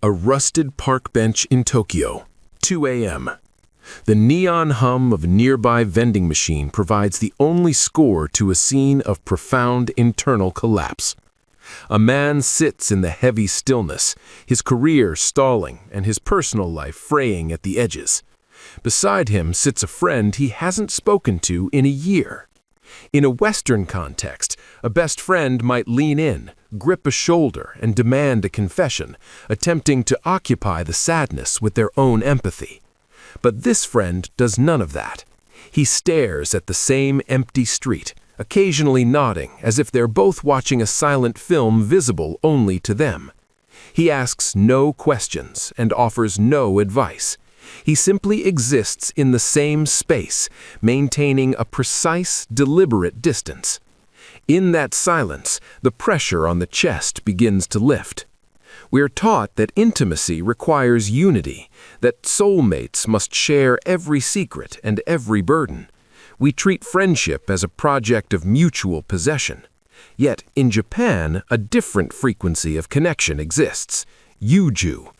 A rusted park bench in Tokyo, 2 a.m. The neon hum of a nearby vending machine provides the only score to a scene of profound internal collapse. A man sits in the heavy stillness, his career stalling and his personal life fraying at the edges. Beside him sits a friend he hasn't spoken to in a year. In a Western context, a best friend might lean in, grip a shoulder, and demand a confession, attempting to occupy the sadness with their own empathy. But this friend does none of that. He stares at the same empty street, occasionally nodding as if they're both watching a silent film visible only to them. He asks no questions and offers no advice. He simply exists in the same space, maintaining a precise, deliberate distance. In that silence, the pressure on the chest begins to lift. We're taught that intimacy requires unity, that soulmates must share every secret and every burden. We treat friendship as a project of mutual possession. Yet, in Japan, a different frequency of connection exists: Yuju.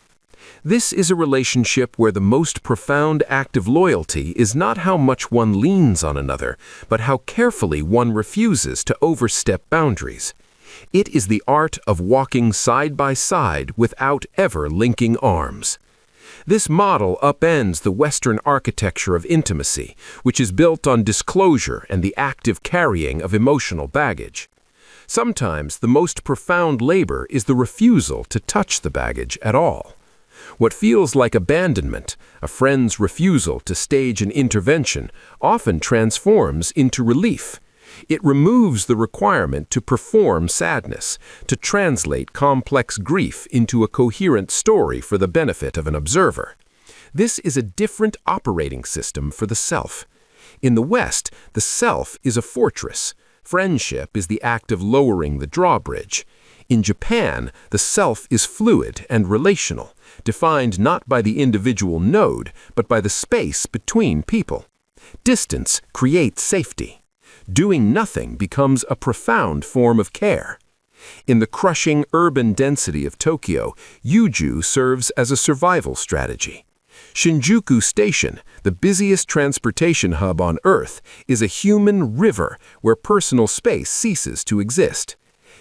This is a relationship where the most profound act of loyalty is not how much one leans on another, but how carefully one refuses to overstep boundaries. It is the art of walking side by side without ever linking arms. This model upends the Western architecture of intimacy, which is built on disclosure and the active carrying of emotional baggage. Sometimes the most profound labor is the refusal to touch the baggage at all. What feels like abandonment, a friend's refusal to stage an intervention, often transforms into relief. It removes the requirement to perform sadness, to translate complex grief into a coherent story for the benefit of an observer. This is a different operating system for the self. In the West, the self is a fortress. Friendship is the act of lowering the drawbridge. In Japan, the self is fluid and relational, defined not by the individual node, but by the space between people. Distance creates safety. Doing nothing becomes a profound form of care. In the crushing urban density of Tokyo, Yuju serves as a survival strategy. Shinjuku Station, the busiest transportation hub on Earth, is a human river where personal space ceases to exist.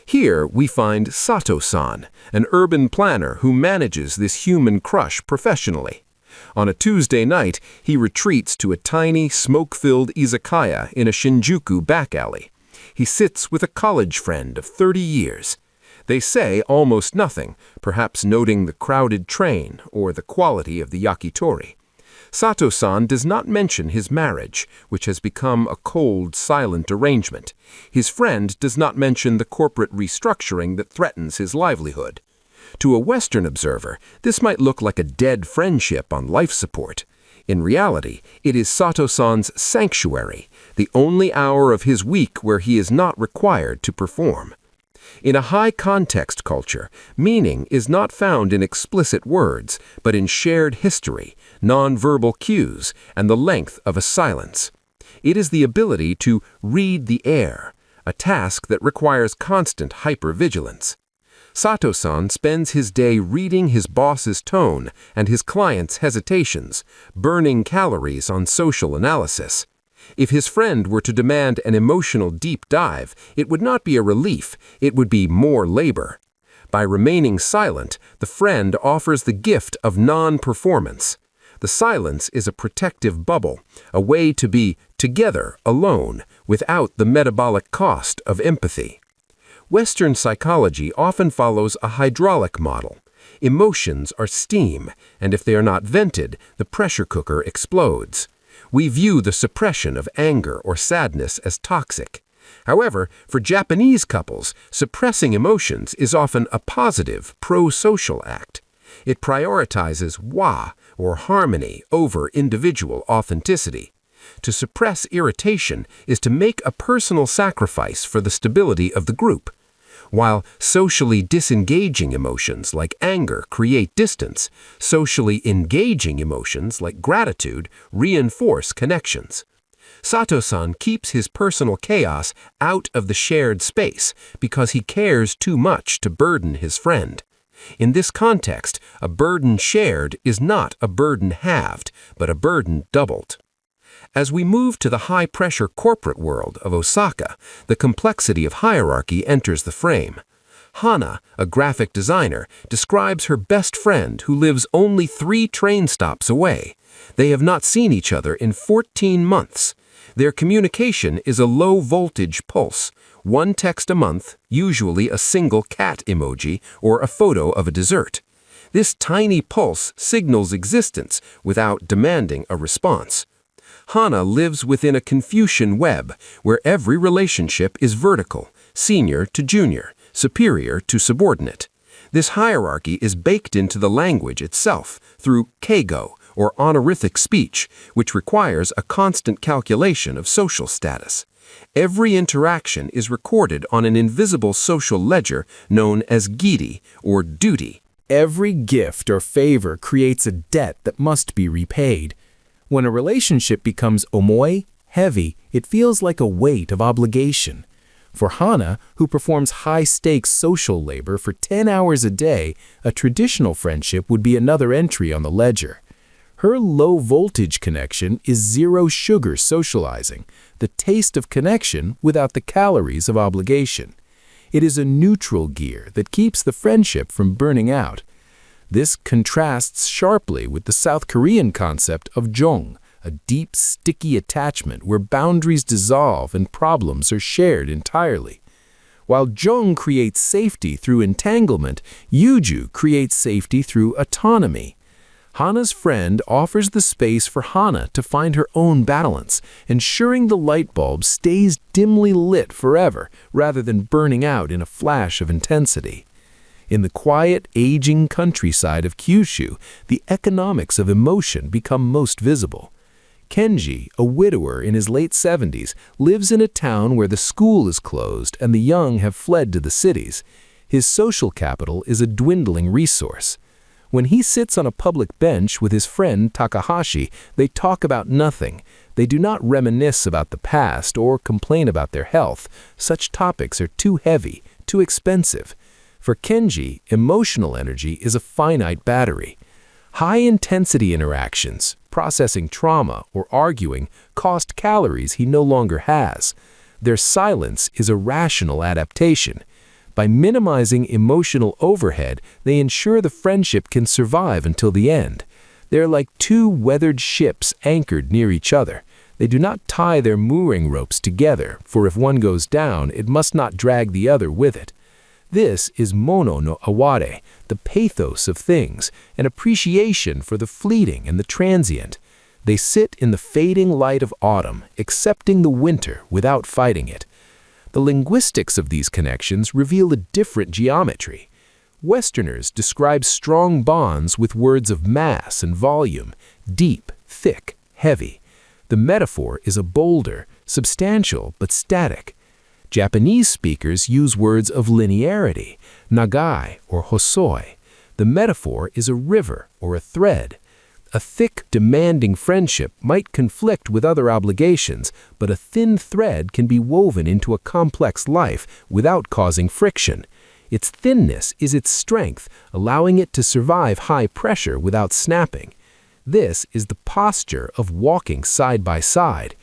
Here we find Sato-san, an urban planner who manages this human crush professionally. On a Tuesday night, he retreats to a tiny, smoke-filled izakaya in a Shinjuku back alley. He sits with a college friend of 30 years. They say almost nothing, perhaps noting the crowded train or the quality of the yakitori. Sato-san does not mention his marriage, which has become a cold, silent arrangement. His friend does not mention the corporate restructuring that threatens his livelihood. To a Western observer, this might look like a dead friendship on life support. In reality, it is Sato-san's sanctuary, the only hour of his week where he is not required to perform. In a high-context culture, meaning is not found in explicit words, but in shared history, nonverbal cues, and the length of a silence. It is the ability to read the air, a task that requires constant hypervigilance. Sato-san spends his day reading his boss's tone and his client's hesitations, burning calories on social analysis. If his friend were to demand an emotional deep dive, it would not be a relief, it would be more labor. By remaining silent, the friend offers the gift of non-performance. The silence is a protective bubble, a way to be together, alone, without the metabolic cost of empathy. Western psychology often follows a hydraulic model. Emotions are steam, and if they are not vented, the pressure cooker explodes. We view the suppression of anger or sadness as toxic. However, for Japanese couples, suppressing emotions is often a positive, pro-social act. It prioritizes wa, or harmony, over individual authenticity. To suppress irritation is to make a personal sacrifice for the stability of the group. While socially disengaging emotions like anger create distance, socially engaging emotions like gratitude reinforce connections. Sato-san keeps his personal chaos out of the shared space because he cares too much to burden his friend. In this context, a burden shared is not a burden halved, but a burden doubled. As we move to the high-pressure corporate world of Osaka, the complexity of hierarchy enters the frame. Hana, a graphic designer, describes her best friend who lives only 3 train stops away. They have not seen each other in 14 months. Their communication is a low-voltage pulse, 1 text a month, usually a single cat emoji or a photo of a dessert. This tiny pulse signals existence without demanding a response. Hana lives within a Confucian web where every relationship is vertical, senior to junior, superior to subordinate. This hierarchy is baked into the language itself through keigo, or honorific speech, which requires a constant calculation of social status. Every interaction is recorded on an invisible social ledger known as giri, or duty. Every gift or favor creates a debt that must be repaid. When a relationship becomes omoi, heavy, it feels like a weight of obligation. For Hana, who performs high-stakes social labor for 10 hours a day, a traditional friendship would be another entry on the ledger. Her low-voltage connection is zero-sugar socializing, the taste of connection without the calories of obligation. It is a neutral gear that keeps the friendship from burning out. This contrasts sharply with the South Korean concept of jong, a deep, sticky attachment where boundaries dissolve and problems are shared entirely. While jong creates safety through entanglement, Yuju creates safety through autonomy. Hana's friend offers the space for Hana to find her own balance, ensuring the light bulb stays dimly lit forever rather than burning out in a flash of intensity. In the quiet, aging countryside of Kyushu, the economics of emotion become most visible. Kenji, a widower in his late 70s, lives in a town where the school is closed and the young have fled to the cities. His social capital is a dwindling resource. When he sits on a public bench with his friend Takahashi, they talk about nothing. They do not reminisce about the past or complain about their health. Such topics are too heavy, too expensive. For Kenji, emotional energy is a finite battery. High-intensity interactions, processing trauma, or arguing cost calories he no longer has. Their silence is a rational adaptation. By minimizing emotional overhead, they ensure the friendship can survive until the end. They're like 2 weathered ships anchored near each other. They do not tie their mooring ropes together, for if one goes down, it must not drag the other with it. This is mono no aware, the pathos of things, an appreciation for the fleeting and the transient. They sit in the fading light of autumn, accepting the winter without fighting it. The linguistics of these connections reveal a different geometry. Westerners describe strong bonds with words of mass and volume, deep, thick, heavy. The metaphor is a boulder, substantial but static. Japanese speakers use words of linearity, nagai or hosoi. The metaphor is a river or a thread. A thick, demanding friendship might conflict with other obligations, but a thin thread can be woven into a complex life without causing friction. Its thinness is its strength, allowing it to survive high pressure without snapping. This is the posture of walking side by side.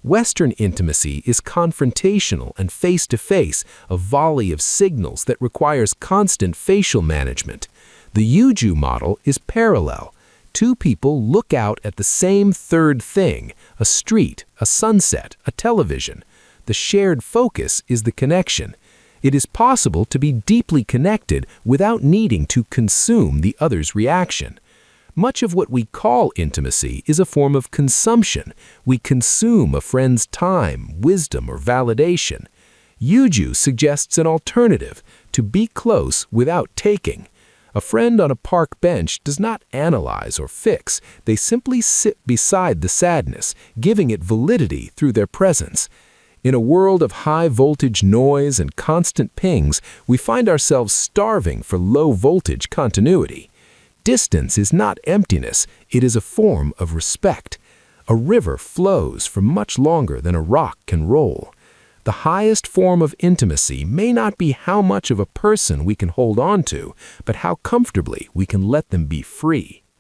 Western intimacy is confrontational and face-to-face, a volley of signals that requires constant facial management. The Yuju model is parallel. 2 people look out at the same third thing, a street, a sunset, a television. The shared focus is the connection. It is possible to be deeply connected without needing to consume the other's reaction. Much of what we call intimacy is a form of consumption. We consume a friend's time, wisdom, or validation. Yuju suggests an alternative, to be close without taking. A friend on a park bench does not analyze or fix. They simply sit beside the sadness, giving it validity through their presence. In a world of high-voltage noise and constant pings, we find ourselves starving for low-voltage continuity. Distance is not emptiness, it is a form of respect. A river flows for much longer than a rock can roll. The highest form of intimacy may not be how much of a person we can hold on to, but how comfortably we can let them be free.